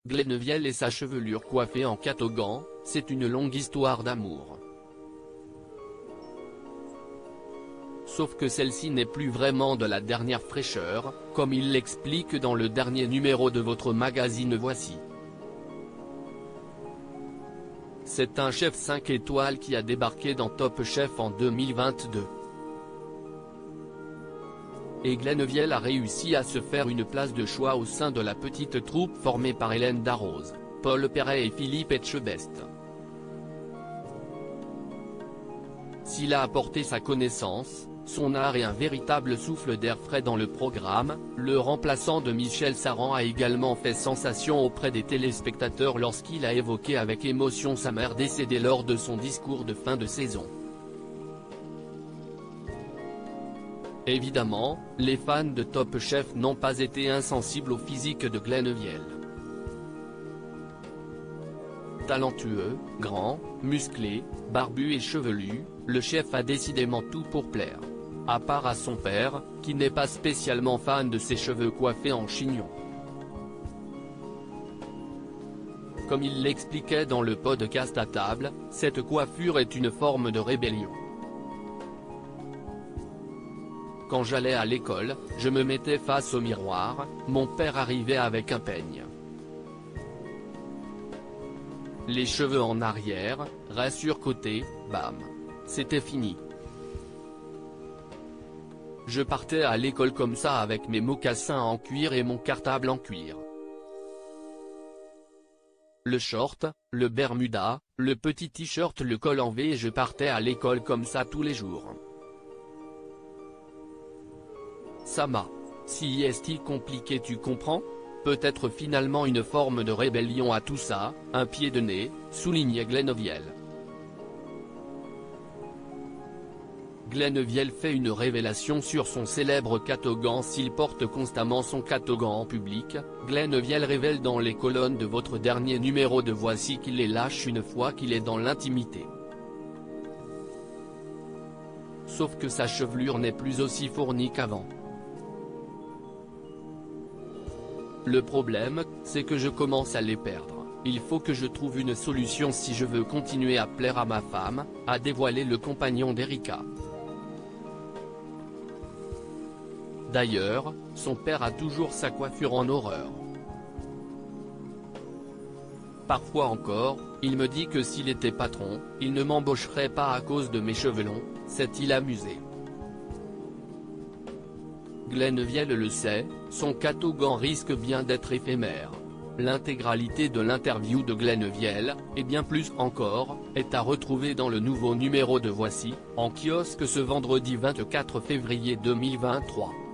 Glennevielle et sa chevelure coiffée en catogan, c'est une longue histoire d'amour. Sauf que celle-ci n'est plus vraiment de la dernière fraîcheur, comme il l'explique dans le dernier numéro de votre magazine Voici. C'est un chef 5 étoiles qui a débarqué dans Top Chef en 2022. Et Glennevielle a réussi à se faire une place de choix au sein de la petite troupe formée par Hélène Darroze, Paul Perret et Philippe Etchebest. S'il a apporté sa connaissance, son art et un véritable souffle d'air frais dans le programme, le remplaçant de Michel Saran a également fait sensation auprès des téléspectateurs lorsqu'il a évoqué avec émotion sa mère décédée lors de son discours de fin de saison. Évidemment, les fans de Top Chef n'ont pas été insensibles au physique de Glennevielle. Talentueux, grand, musclé, barbu et chevelu, le chef a décidément tout pour plaire. À part à son père, qui n'est pas spécialement fan de ses cheveux coiffés en chignon. Comme il l'expliquait dans le podcast à table, cette coiffure est une forme de rébellion. Quand j'allais à l'école, je me mettais face au miroir, mon père arrivait avec un peigne. Les cheveux en arrière, ras sur côté, bam. C'était fini. Je partais à l'école comme ça avec mes mocassins en cuir et mon cartable en cuir. Le short, le bermuda, le petit t-shirt, le col en V et je partais à l'école comme ça tous les jours. Ça m'a si est-il compliqué, tu comprends? Peut-être finalement une forme de rébellion à tout ça, un pied de nez, soulignait Glennevielle. Glennevielle fait une révélation sur son célèbre catogan. S'il porte constamment son catogan en public, Glennevielle révèle dans les colonnes de votre dernier numéro de Voici qu'il les lâche une fois qu'il est dans l'intimité. Sauf que sa chevelure n'est plus aussi fournie qu'avant. Le problème, c'est que je commence à les perdre. Il faut que je trouve une solution si je veux continuer à plaire à ma femme, a dévoilé le compagnon d'Erika. D'ailleurs, son père a toujours sa coiffure en horreur. Parfois encore, il me dit que s'il était patron, il ne m'embaucherait pas à cause de mes cheveux longs, s'est-il amusé. Glennevielle le sait, son catogan risque bien d'être éphémère. L'intégralité de l'interview de Glennevielle, et bien plus encore, est à retrouver dans le nouveau numéro de Voici, en kiosque ce vendredi 24 février 2023.